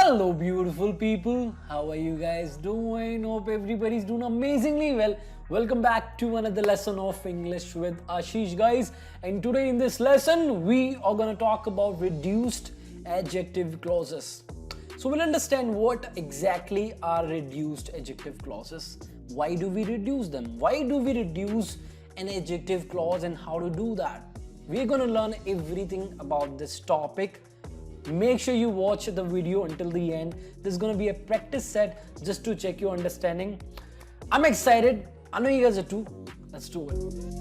Hello beautiful people, how are you guys doing? Hope everybody's doing amazingly well. Welcome back to another lesson of English with Ashish guys, and today in this lesson we are going to talk about reduced adjective clauses. So we'll understand what exactly are reduced adjective clauses, why do we reduce them, why do we reduce an adjective clause and how to do that. We're going to learn everything about this topic. Make sure you watch the video until the end. This is going to be a practice set just to check your understanding. I'm excited. I know you guys are too. Let's do it.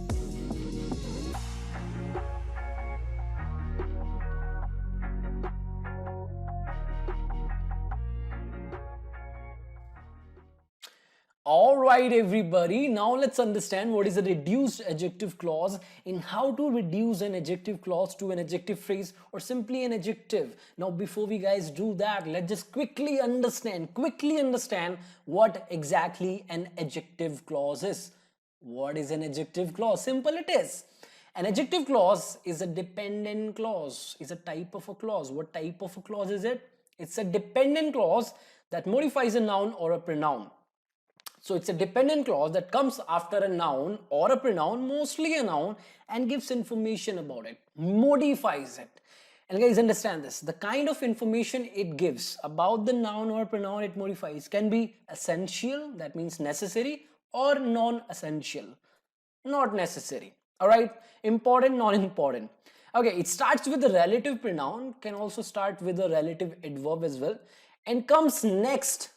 Alright everybody, now let's understand what is a reduced adjective clause and how to reduce an adjective clause to an adjective phrase or simply an adjective. Now before we guys do that, let's just quickly understand what exactly an adjective clause is. What is an adjective clause? Simple it is. An adjective clause is a dependent clause, is a type of a clause. What type of a clause is it? It's a dependent clause that modifies a noun or a pronoun. So it's a dependent clause that comes after a noun or a pronoun, mostly a noun, and gives information about it, modifies it. And guys, understand this, the kind of information it gives about the noun or pronoun it modifies can be essential, that means necessary, or non-essential, not necessary. All right, important, non-important. Okay, it starts with the relative pronoun, can also start with a relative adverb as well, and comes next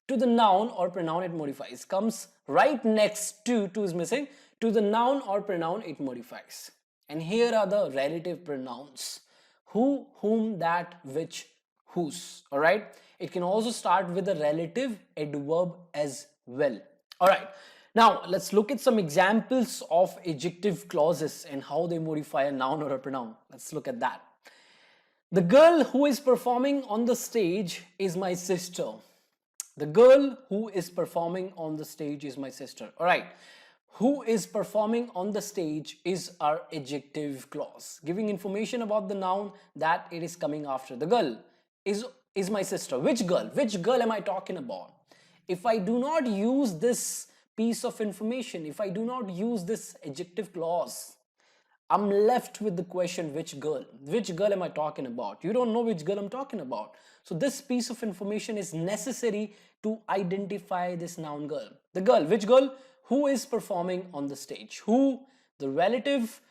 to the noun or pronoun it modifies, comes right next to is missing, to the noun or pronoun it modifies. And here are the relative pronouns: who, whom, that, which, whose. All right, it can also start with a relative adverb as well. All right, now let's look at some examples of adjective clauses and how they modify a noun or a pronoun. Let's look at that. The girl who is performing on the stage is my sister. The girl who is performing on the stage is my sister. All right. Who is performing on the stage is our adjective clause, giving information about the noun that it is coming after. The girl is my sister. Which girl? Which girl am I talking about? If I do not use this piece of information, if I do not use this adjective clause, I'm left with the question, which girl? Which girl am I talking about? You don't know which girl I'm talking about. So this piece of information is necessary to identify this noun girl. The girl, which girl? Who is performing on the stage? Who, the relative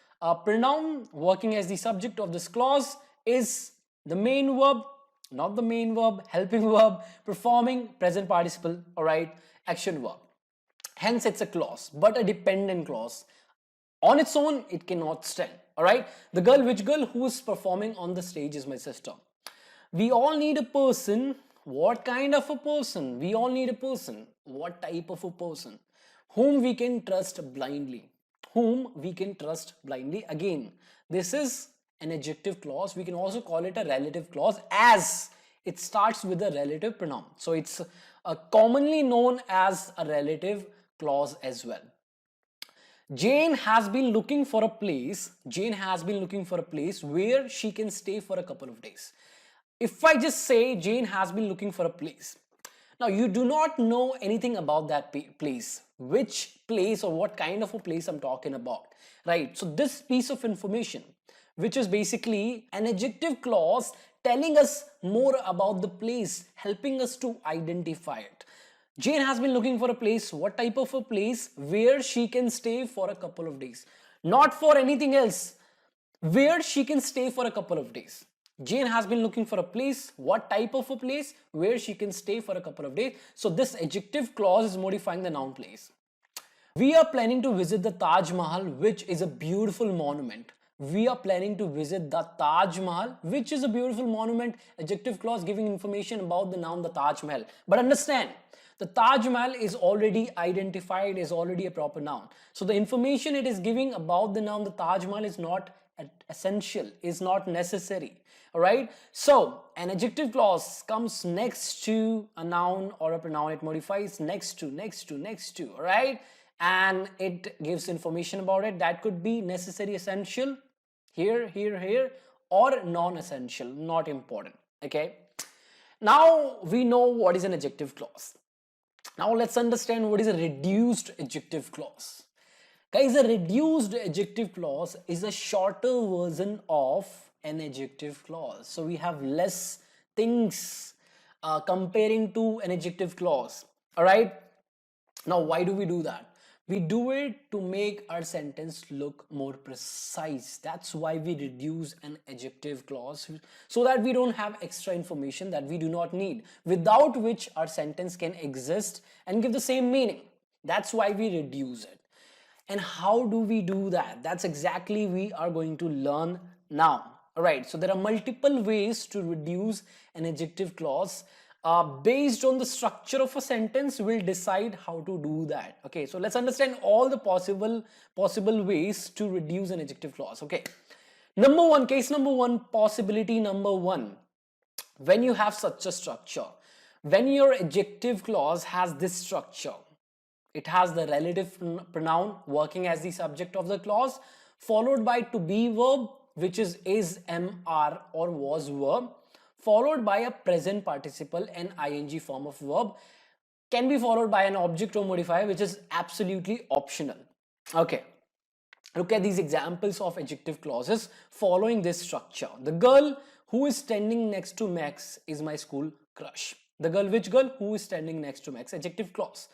pronoun working as the subject of this clause, is the main verb, not the main verb, helping verb, performing, present participle, all right, action verb. Hence it's a clause, but a dependent clause. On its own, it cannot stand. All right. The girl, which girl who is performing on the stage is my sister. We all need a person. What kind of a person? We all need a person. What type of a person? Whom we can trust blindly. Whom we can trust blindly. Again, this is an adjective clause. We can also call it a relative clause as it starts with a relative pronoun. So it's commonly known as a relative clause as well. Jane has been looking for a place. Jane has been looking for a place where she can stay for a couple of days. If I just say Jane has been looking for a place, now you do not know anything about that place, which place or what kind of a place I'm talking about, right? So this piece of information, which is basically an adjective clause telling us more about the place, helping us to identify it. Jane has been looking for a place. What type of a place? Where she can stay for a couple of days. Not for anything else. Where she can stay for a couple of days. Jane has been looking for a place. What type of a place? Where she can stay for a couple of days. So this adjective clause is modifying the noun place. We are planning to visit the Taj Mahal, which is a beautiful monument. We are planning to visit the Taj Mahal, which is a beautiful monument. Adjective clause giving information about the noun the Taj Mahal. But understand, the Taj Mahal is already identified, is already a proper noun. So the information it is giving about the noun the Taj Mahal is not essential, is not necessary. All right. So an adjective clause comes next to a noun or a pronoun. It modifies next to. All right. And it gives information about it. That could be necessary, essential, here, or non-essential, not important. Okay. Now we know what is an adjective clause. Now let's understand what is a reduced adjective clause. Guys, a reduced adjective clause is a shorter version of an adjective clause. So we have less things comparing to an adjective clause. All right. Now, why do we do that? We do it to make our sentence look more precise. That's why we reduce an adjective clause, so that we don't have extra information that we do not need, without which our sentence can exist and give the same meaning. That's why we reduce it. And how do we do that? That's exactly we are going to learn now. All right, so there are multiple ways to reduce an adjective clause. Based on the structure of a sentence, we'll decide how to do that. Okay, so let's understand all the possible ways to reduce an adjective clause. Okay, number one, case number one, possibility number one. When you have such a structure, when your adjective clause has this structure, it has the relative pronoun working as the subject of the clause, followed by to be verb, which is, am, are, or was verb, followed by a present participle and ing form of verb, can be followed by an object or modifier, which is absolutely optional. Okay, look at these examples of adjective clauses following this structure. The girl who is standing next to Max is my school crush. The girl, which girl? Who is standing next to Max? Adjective clause.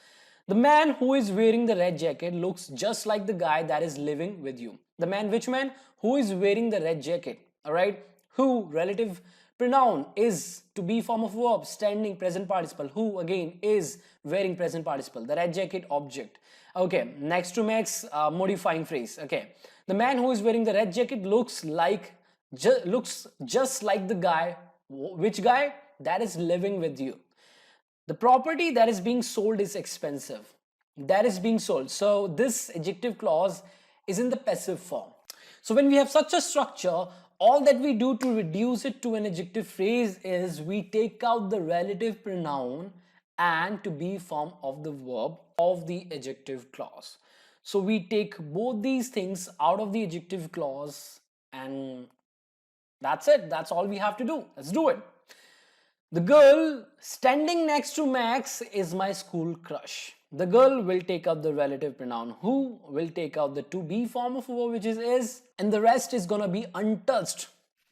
The man who is wearing the red jacket looks just like the guy that is living with you. The man, which man? Who is wearing the red jacket. All right. Who, relative pronoun, is to be form of verb, standing, present participle. Who, again, is wearing, present participle. The red jacket, object. Okay, next to Max, modifying phrase. Okay, the man who is wearing the red jacket looks just like the guy. Which guy? That is living with you. The property that is being sold is expensive. That is being sold. So this adjective clause is in the passive form. So when we have such a structure, all that we do to reduce it to an adjective phrase is we take out the relative pronoun and to be form of the verb of the adjective clause. So we take both these things out of the adjective clause, and that's it. That's all we have to do. Let's do it. The girl standing next to Max is my school crush. The girl will take out the relative pronoun who, will take out the to be form of verb, which is, and the rest is gonna be untouched.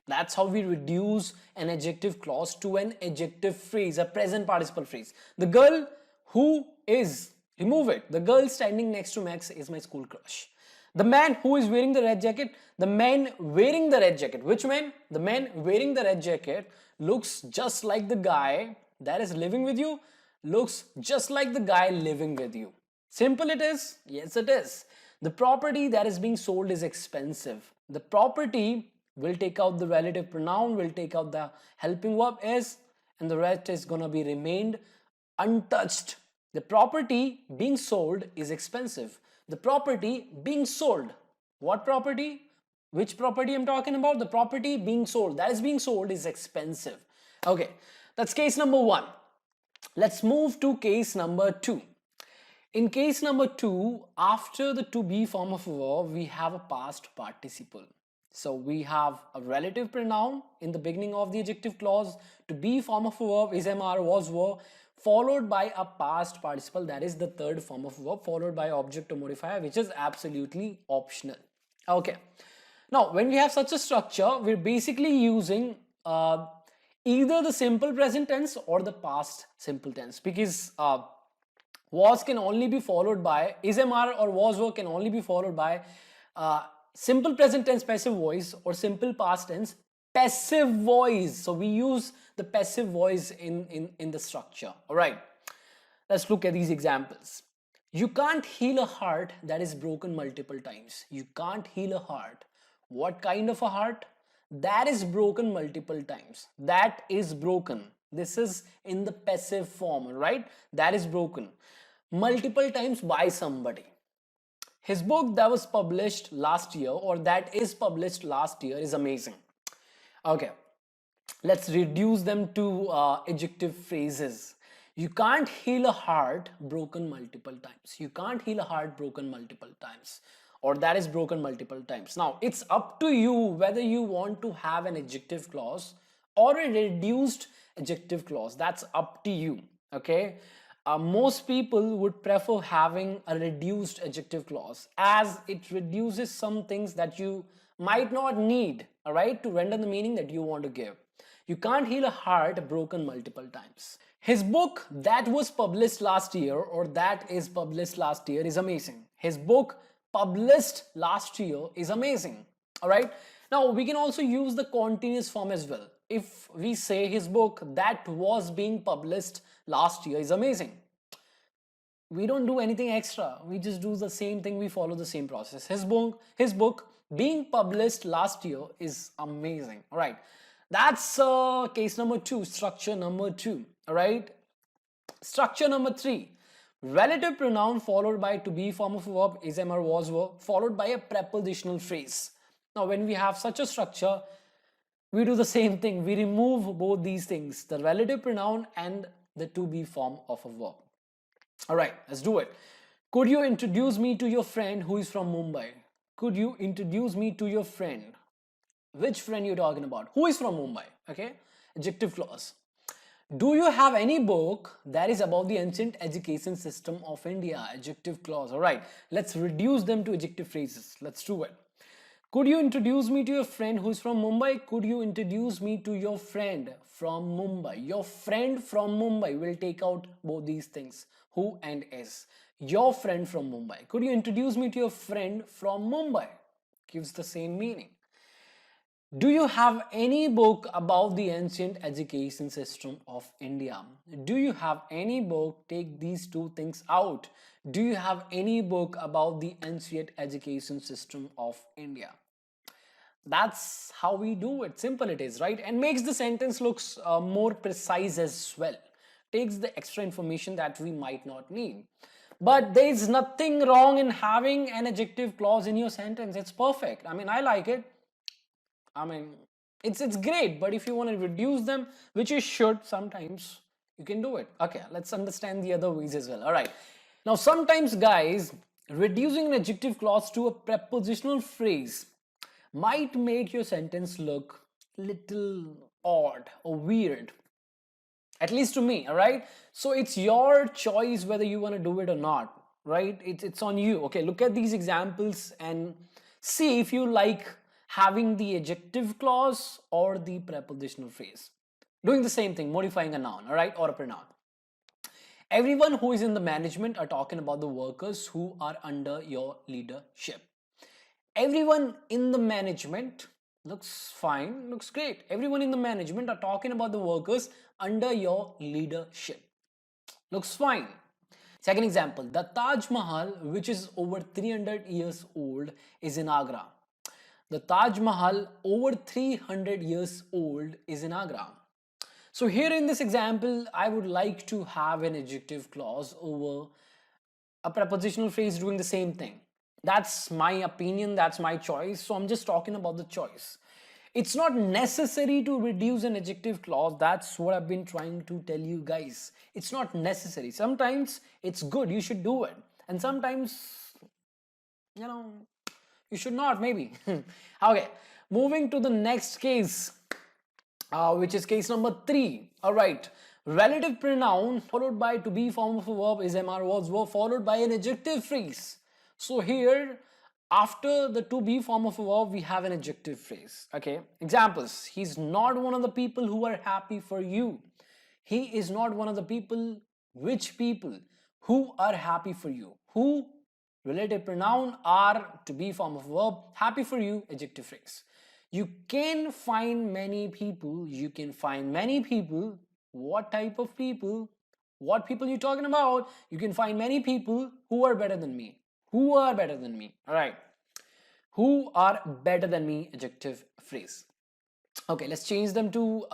That's how we reduce an adjective clause to an adjective phrase, a present participle phrase. The girl who is, remove it. The girl standing next to Max is my school crush. The man who is wearing the red jacket, the man wearing the red jacket. Which man? The man wearing the red jacket looks just like the guy that is living with you, looks just like the guy living with you. Simple it is? Yes, it is. The property that is being sold is expensive. The property will take out the relative pronoun, will take out the helping verb is, and the rest is gonna be remained untouched. The property being sold is expensive. The property being sold. What property? Which property I'm talking about? The property being sold. That is being sold is expensive. Okay, that's case number one. Let's move to case number two. In case number two, after the to be form of a verb, we have a past participle. So we have a relative pronoun in the beginning of the adjective clause. To be form of a verb is, am, are, was, were, followed by a past participle, that is the third form of verb, followed by object or modifier, which is absolutely optional. Okay. Now, when we have such a structure, we're basically using either the simple present tense or the past simple tense, because was can only be followed by, is, am, are, or was, were can only be followed by simple present tense passive voice or simple past tense passive voice. So we use the passive voice in the structure. All right, let's look at these examples. You can't heal a heart that is broken multiple times. You can't heal a heart. What kind of a heart? That is broken multiple times. That is broken. This is in the passive form, right? That is broken multiple times by somebody. His book that was published last year, or that is published last year, is amazing. Okay, let's reduce them to adjective phrases. You can't heal a heart broken multiple times. You can't heal a heart broken multiple times, or that is broken multiple times. Now, it's up to you whether you want to have an adjective clause or a reduced adjective clause. That's up to you. Okay. Most people would prefer having a reduced adjective clause as it reduces some things that you might not need, all right, to render the meaning that you want to give. You can't heal a heart broken multiple times. His book that was published last year, or that is published last year, is amazing. His book published last year is amazing. All right. Now we can also use the continuous form as well. If we say his book that was being published last year is amazing, we don't do anything extra. We just do the same thing. We follow the same process. His book being published last year is amazing. All right. That's case number 2, structure number 2. All right. Structure number 3. Relative pronoun followed by to be form of a verb is am or was verb followed by a prepositional phrase. Now when we have such a structure, we do the same thing. We remove both these things, the relative pronoun and the to be form of a verb. All right, let's do it. Could you introduce me to your friend who is from Mumbai? Could you introduce me to your friend? Which friend you're talking about? Who is from Mumbai? Okay, adjective clause. Do you have any book that is about the ancient education system of India? Adjective clause. All right, let's reduce them to adjective phrases. Let's do it. Could you introduce me to your friend who is from Mumbai? Could you introduce me to your friend from Mumbai? Your friend from Mumbai. Will take out both these things, who and is. Your friend from Mumbai. Could you introduce me to your friend from Mumbai? Gives the same meaning. Do you have any book about the ancient education system of India? Do you have any book? Take these two things out. Do you have any book about the ancient education system of India? That's how we do it. Simple it is, right? And makes the sentence looks more precise as well. Takes the extra information that we might not need. But there is nothing wrong in having an adjective clause in your sentence. It's perfect. I mean, I like it. I mean, it's great, but if you want to reduce them, which you should sometimes, you can do it. Okay, let's understand the other ways as well. All right. Now, sometimes, guys, reducing an adjective clause to a prepositional phrase might make your sentence look little odd or weird. At least to me, all right? So it's your choice whether you want to do it or not, right? It's on you. Okay, look at these examples and see if you like having the adjective clause or the prepositional phrase. Doing the same thing, modifying a noun, all right, or a pronoun. Everyone who is in the management are talking about the workers who are under your leadership. Everyone in the management looks fine, looks great. Everyone in the management are talking about the workers under your leadership. Looks fine. Second example, the Taj Mahal, which is over 300 years old, is in Agra. The Taj Mahal, over 300 years old, is in Agra. So here in this example, I would like to have an adjective clause over a prepositional phrase doing the same thing. That's my opinion, that's my choice. So I'm just talking about the choice. It's not necessary to reduce an adjective clause. That's what I've been trying to tell you guys. It's not necessary. Sometimes it's good, you should do it. And sometimes, you know, you should not, maybe. Okay, moving to the next case, which is case number 3. All right, relative pronoun followed by to be form of a verb is am or was verb followed by an adjective phrase. So here, after the to be form of a verb, we have an adjective phrase. Okay, examples. He's not one of the people who are happy for you. He is not one of the people. Which people? Who are happy for you? Who? Relative pronoun, are to be form of verb, happy for you, adjective phrase. You can find many people. You can find many people. What type of people? What people you talking about? You can find many people who are better than me. Who are better than me? All right. Who are better than me? Adjective phrase. Okay, let's change them to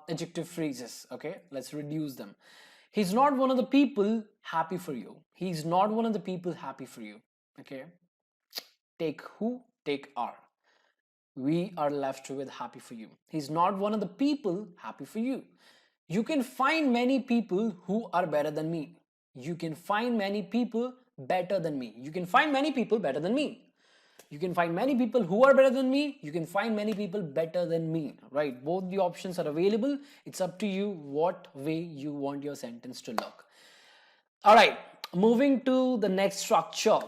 adjective phrases. Okay, let's reduce them. He's not one of the people happy for you. He's not one of the people happy for you. Okay. Take who, take are. We are left with happy for you. He's not one of the people happy for you. You can find many people who are better than me. You can find many people better than me. You can find many people better than me. You can find many people who are better than me. You can find many people better than me, right? Both the options are available. It's up to you what way you want your sentence to look. All right, moving to the next structure,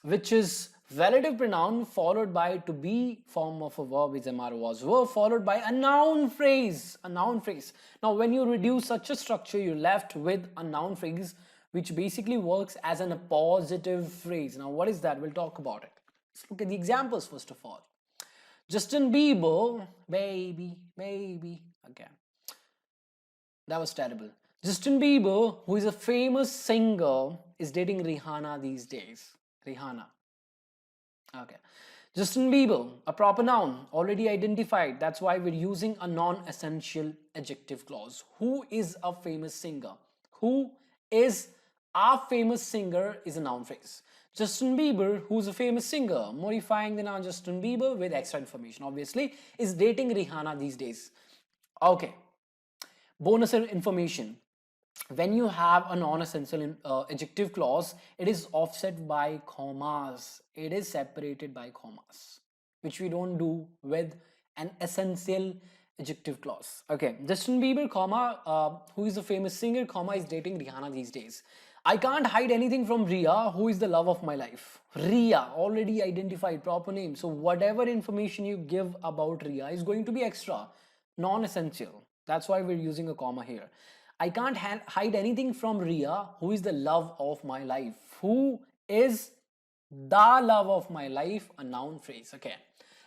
which is relative pronoun followed by to be form of a verb is MR was verb followed by a noun phrase. A noun phrase. Now, when you reduce such a structure, you're left with a noun phrase which basically works as an appositive phrase. Now, what is that? We'll talk about it. Let's look at the examples first of all. Justin Bieber, baby, baby. Okay, that was terrible. Justin Bieber, who is a famous singer, is dating Rihanna these days. Rihanna. Okay. Justin Bieber, a proper noun, already identified. That's why we're using a non-essential adjective clause. Who is a famous singer? Who is a famous singer is a noun phrase. Justin Bieber, who's a famous singer, modifying the noun Justin Bieber with extra information, obviously, is dating Rihanna these days. Okay. Bonus information. When you have a non-essential adjective clause, it is offset by commas. It is separated by commas, which we don't do with an essential adjective clause. Okay, Justin Bieber, comma, who is a famous singer, comma, is dating Rihanna these days. I can't hide anything from Ria, who is the love of my life. Ria, already identified, proper name. So whatever information you give about Ria is going to be extra, non-essential. That's why we're using a comma here. I can't hide anything from Ria, who is the love of my life. Who is the love of my life? A noun phrase. Okay,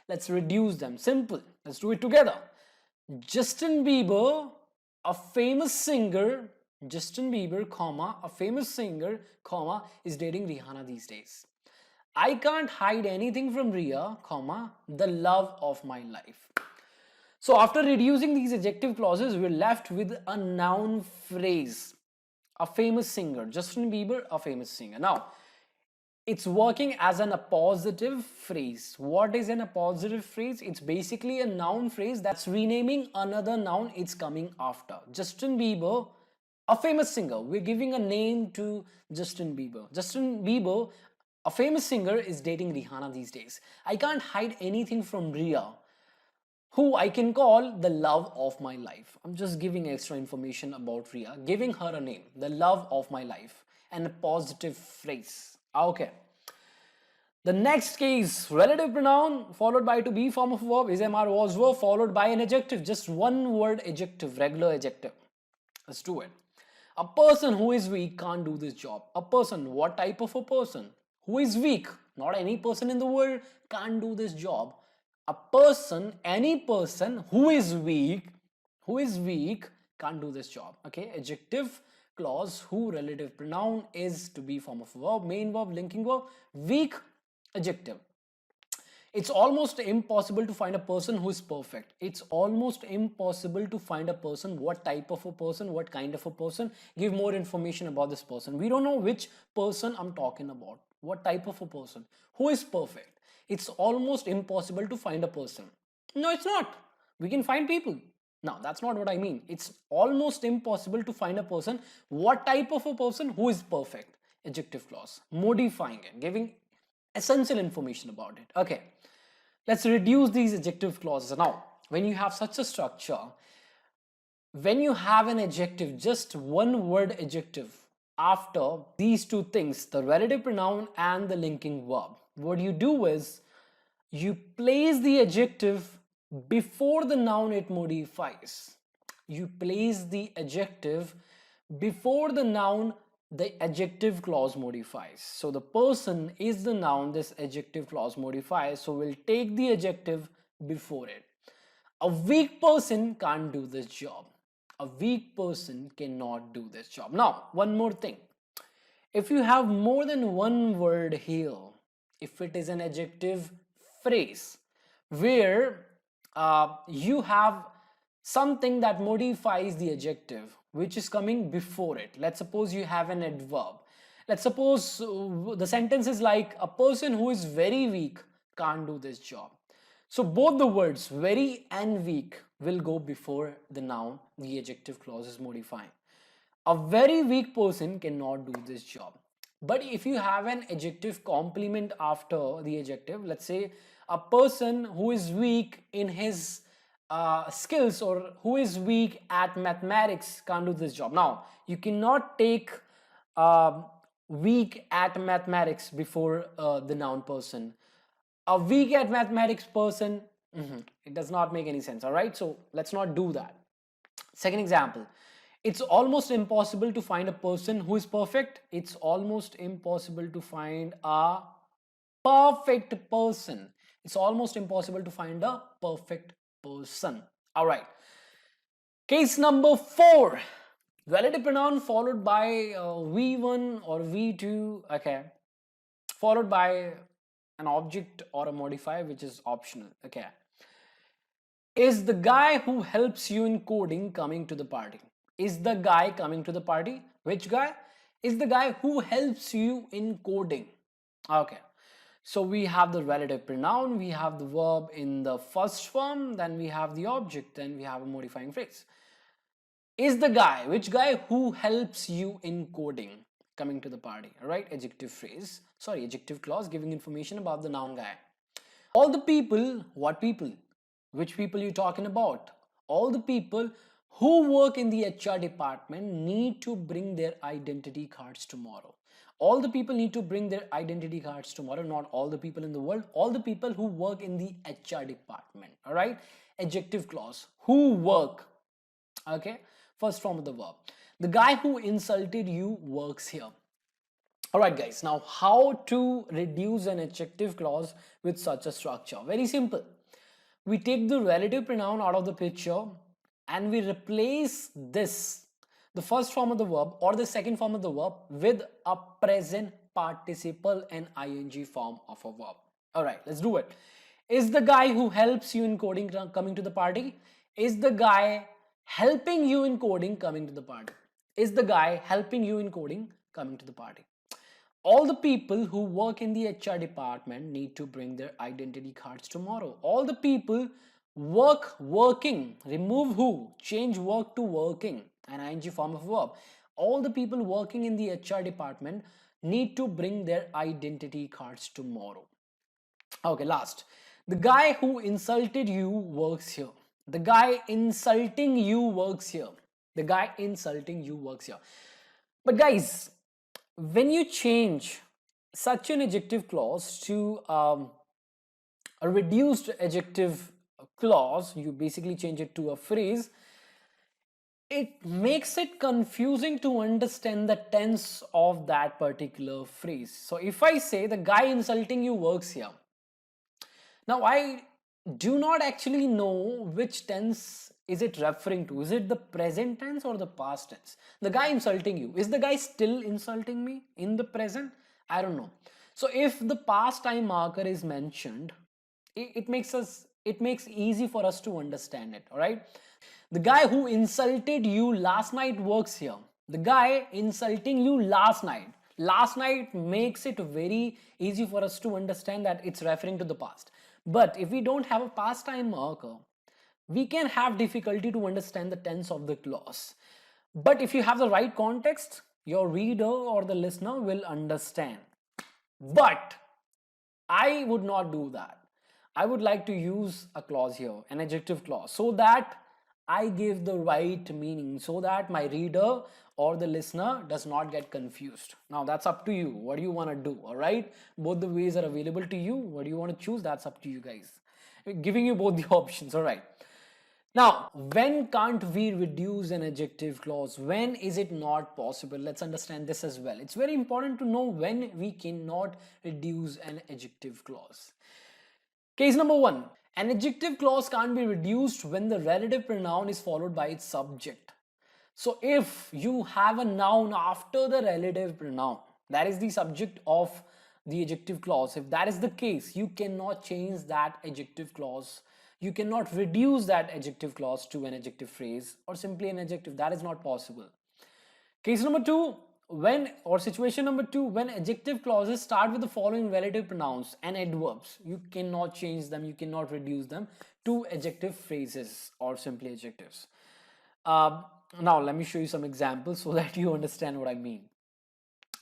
let's reduce them. Simple. Let's do it together. Justin Bieber, a famous singer. Justin Bieber, comma, a famous singer, comma, is dating Rihanna these days. I can't hide anything from Ria, comma, the love of my life. So after reducing these adjective clauses, we're left with a noun phrase. A famous singer. Justin Bieber, a famous singer. Now, it's working as an appositive phrase. What is an appositive phrase? It's basically a noun phrase that's renaming another noun it's coming after. Justin Bieber, a famous singer. We're giving a name to Justin Bieber. Justin Bieber, a famous singer, is dating Rihanna these days. I can't hide anything from Ria, who I can call the love of my life. I'm just giving extra information about Ria, giving her a name, the love of my life, and a positive phrase. Okay. The next case, relative pronoun followed by to be form of verb is MR was verb followed by an adjective, just one word adjective, regular adjective. Let's do it. A person who is weak can't do this job. A person, what type of a person? Who is weak? Not any person in the world can't do this job. A person, any person who is weak can't do this job. Okay, adjective clause, who, relative pronoun, is to be form of verb, main verb, linking verb, weak, adjective. It's almost impossible to find a person who is perfect. It's almost impossible to find a person, what type of a person, what kind of a person. Give more information about this person. We don't know which person I'm talking about. What type of a person? Who is perfect? It's almost impossible to find a person. No, it's not. We can find people. Now, that's not what I mean. It's almost impossible to find a person. What type of a person? Who is perfect? Adjective clause. Modifying it. Giving essential information about it. Okay. Let's reduce these adjective clauses. Now, when you have such a structure, when you have an adjective, just one word adjective after these two things, the relative pronoun and the linking verb, what you do is you place the adjective before the noun it modifies. You place the adjective before the noun the adjective clause modifies. So the person is the noun this adjective clause modifies. So we'll take the adjective before it. A weak person can't do this job. A weak person cannot do this job. Now, one more thing. If you have more than one word here, if it is an adjective phrase where you have something that modifies the adjective which is coming before it. Let's suppose you have an adverb. Let's suppose the sentence is like, a person who is very weak can't do this job. So both the words very and weak will go before the noun the adjective clause is modifying. A very weak person cannot do this job. But if you have an adjective complement after the adjective, let's say a person who is weak in his skills or who is weak at mathematics can't do this job. Now, you cannot take uh, weak at mathematics before the noun person. A weak at mathematics person, it does not make any sense. All right, so let's not do that. Second example, it's almost impossible to find a person who is perfect. It's almost impossible to find a perfect person. It's almost impossible to find a perfect person. All right. Case number 4. Relative pronoun followed by V1 or V2. Okay. Followed by an object or a modifier which is optional. Okay. Is the guy who helps you in coding coming to the party? Is the guy coming to the party? Which guy? Is the guy who helps you in coding. Okay. So we have the relative pronoun, we have the verb in the first form, then we have the object, then we have a modifying phrase. Is the guy, which guy who helps you in coding coming to the party? All right, adjective phrase, sorry, adjective clause giving information about the noun guy. All the people, what people? Which people you talking about? All the people who work in the HR department need to bring their identity cards tomorrow. All the people need to bring their identity cards tomorrow, not all the people in the world, all the people who work in the HR department. All right, adjective clause, who work. Okay, first form of the verb. The guy who insulted you works here. All right, guys, now how to reduce an adjective clause with such a structure? Very simple. We take the relative pronoun out of the picture and we replace this, the first form of the verb or the second form of the verb, with a present participle and ing form of a verb. All right, let's do it. Is the guy who helps you in coding coming to the party? Is the guy helping you in coding coming to the party? Is the guy helping you in coding coming to the party? All the people who work in the HR department need to bring their identity cards tomorrow. All the people working, remove who, change work to working, an ing form of verb. All the people working in the HR department need to bring their identity cards tomorrow. Okay, last. The guy who insulted you works here. The guy insulting you works here. The guy insulting you works here. But guys, when you change such an adjective clause to a reduced adjective clause, you basically change it to a phrase, it makes it confusing to understand the tense of that particular phrase. So if I say the guy insulting you works here, now I do not actually know which tense is it referring to. Is it the present tense or the past tense? The guy insulting you, is the guy still insulting me in the present? I don't know. So if the past time marker is mentioned, it makes easy for us to understand it. All right, the guy who insulted you last night works here. The guy insulting you last night makes it very easy for us to understand that it's referring to the past. But if we don't have a past time marker, we can have difficulty to understand the tense of the clause. But if you have the right context, your reader or the listener will understand. But I would not do that. I would like to use a clause here, an adjective clause, so that I give the right meaning, so that my reader or the listener does not get confused. Now that's up to you. What do you want to do? All right, both the ways are available to you. What do you want to choose? That's up to you guys. I'm giving you both the options. All right. Now, when can't we reduce an adjective clause? When is it not possible? Let's understand this as well. It's very important to know when we cannot reduce an adjective clause. Case number 1. An adjective clause can't be reduced when the relative pronoun is followed by its subject. So if you have a noun after the relative pronoun, that is the subject of the adjective clause. If that is the case, you cannot change that adjective clause. You cannot reduce that adjective clause to an adjective phrase or simply an adjective. That is not possible. Case number 2, situation number 2, when adjective clauses start with the following relative pronouns and adverbs, you cannot change them, you cannot reduce them to adjective phrases or simply adjectives. Now let me show you some examples so that you understand what I mean.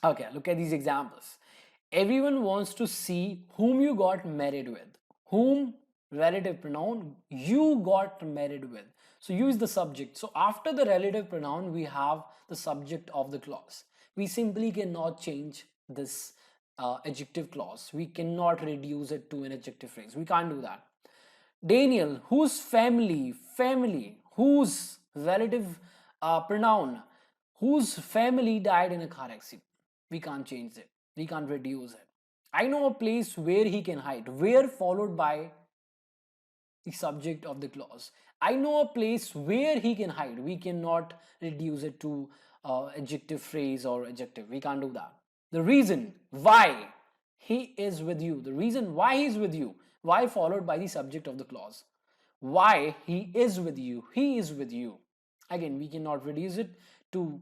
Okay, look at these examples. Everyone wants to see whom you got married with. Whom, relative pronoun, you got married with. So you is the subject. So after the relative pronoun, we have the subject of the clause. We simply cannot change this adjective clause. We cannot reduce it to an adjective phrase. We can't do that. Daniel, whose family, whose relative pronoun, whose family died in a car accident. We can't change it. We can't reduce it. I know a place where he can hide. Where followed by the subject of the clause. I know a place where he can hide. We cannot reduce it to adjective phrase or adjective. We can't do that. The reason why he is with you. The reason why he is with you. Why followed by the subject of the clause. Why he is with you. He is with you. Again, we cannot reduce it to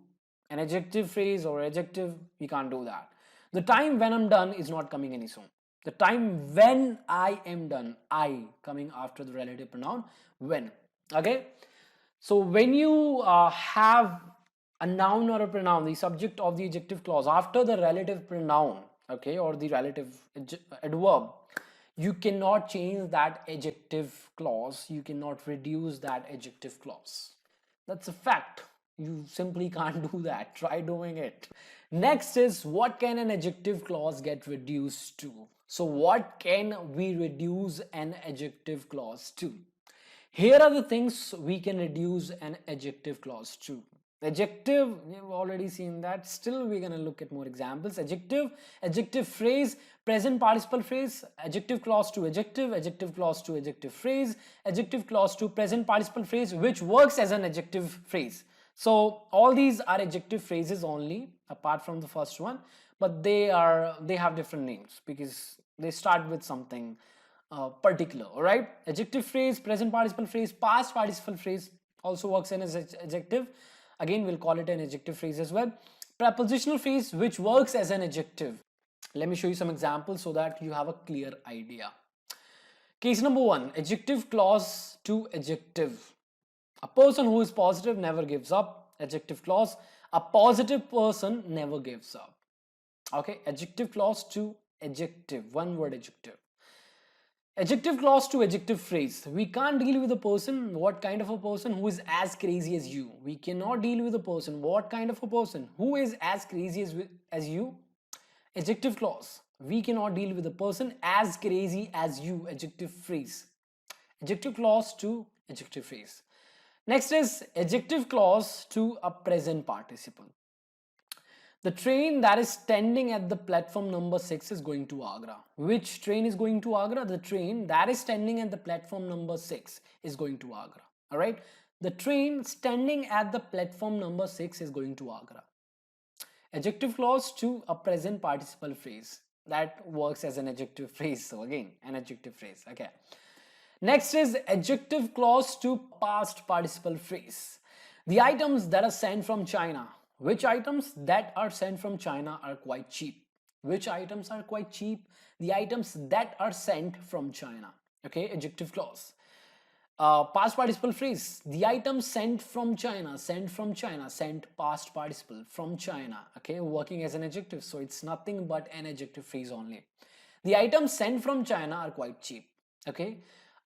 an adjective phrase or adjective. We can't do that. The time when I'm done is not coming any soon. The time when I am done, I coming after the relative pronoun when. Okay. So when you have a noun or a pronoun, the subject of the adjective clause after the relative pronoun, okay, or the relative adverb, you cannot change that adjective clause. You cannot reduce that adjective clause. That's a fact. You simply can't do that. Try doing it. Next is, what can an adjective clause get reduced to? So what can we reduce an adjective clause to? Here are the things we can reduce an adjective clause to. Adjective, we've already seen that. Still, we're going to look at more examples. Adjective, adjective phrase, present participle phrase, adjective clause to adjective clause to adjective phrase, adjective clause to present participle phrase, which works as an adjective phrase. So all these are adjective phrases only, apart from the first one, but they have different names because they start with something particular. All right, adjective phrase, present participle phrase, past participle phrase also works in as adjective. Again, we'll call it an adjective phrase as well. Prepositional phrase, which works as an adjective. Let me show you some examples so that you have a clear idea. Case number one, adjective clause to adjective. A person who is positive never gives up. Adjective clause. A positive person never gives up. Okay, adjective clause to adjective. One word adjective. Adjective clause to adjective phrase. We can't deal with a person, what kind of a person, who is as crazy as you. We cannot deal with a person, what kind of a person, who is as crazy as you. Adjective clause. We cannot deal with a person as crazy as you. Adjective phrase. Adjective clause to adjective phrase. Next is adjective clause to a present participle. The train that is standing at the platform number 6 is going to Agra. Which train is going to Agra? The train that is standing at the platform number 6 is going to Agra. Alright? The train standing at the platform number 6 is going to Agra. Adjective clause to a present participle phrase. That works as an adjective phrase. So again, an adjective phrase. Okay. Next is adjective clause to past participle phrase. The items that are sent from China. Which items that are sent from China are quite cheap? Which items are quite cheap? The items that are sent from China. Okay, adjective clause. Past participle phrase. The items sent from China, sent past participle from China. Okay, working as an adjective. So it's nothing but an adjective phrase only. The items sent from China are quite cheap. Okay,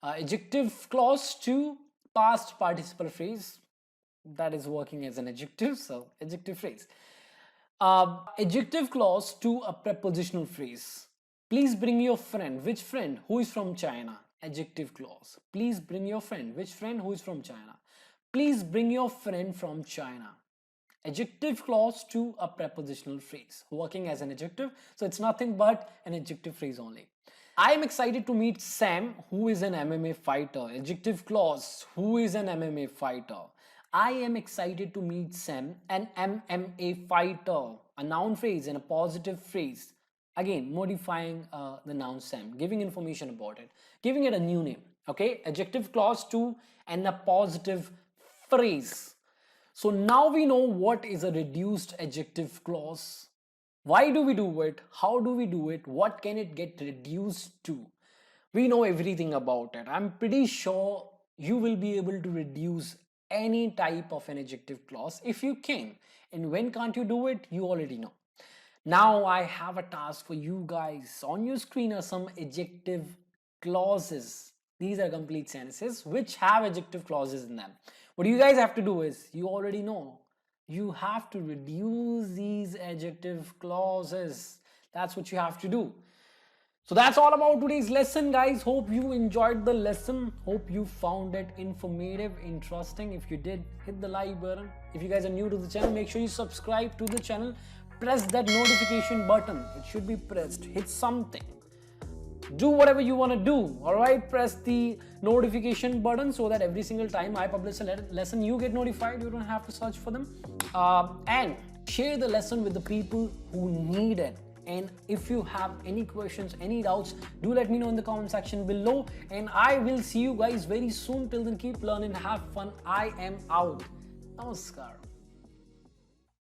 adjective clause to past participle phrase. That is working as an adjective, so adjective phrase. Adjective clause to a prepositional phrase. Please bring your friend. Which friend? Who is from China? Adjective clause. Please bring your friend. Which friend? Who is from China? Please bring your friend from China. Adjective clause to a prepositional phrase, working as an adjective, so it's nothing but an adjective phrase only. I am excited to meet Sam, who is an MMA fighter. Adjective clause. Who is an MMA fighter? I am excited to meet Sam, an MMA fighter. A noun phrase and a positive phrase. Again, modifying the noun Sam, giving information about it, giving it a new name. Okay, adjective clause to and a positive phrase. So now we know what is a reduced adjective clause. Why do we do it? How do we do it? What can it get reduced to? We know everything about it. I'm pretty sure you will be able to reduce any type of an adjective clause if you can. And when can't you do it? You already know. Now I have a task for you guys. On your screen are some adjective clauses. These are complete sentences which have adjective clauses in them. What you guys have to do is, you already know, you have to reduce these adjective clauses. That's what you have to do. So that's all about today's lesson, guys. Hope you enjoyed the lesson. Hope you found it informative, interesting. If you did, hit the like button. If you guys are new to the channel, make sure you subscribe to the channel. Press that notification button. It should be pressed. Hit something. Do whatever you want to do. Alright, press the notification button so that every single time I publish a lesson, you get notified. You don't have to search for them. And share the lesson with the people who need it. And if you have any questions, any doubts, do let me know in the comment section below. And I will see you guys very soon. Till then, keep learning, have fun. I am out. Namaskar.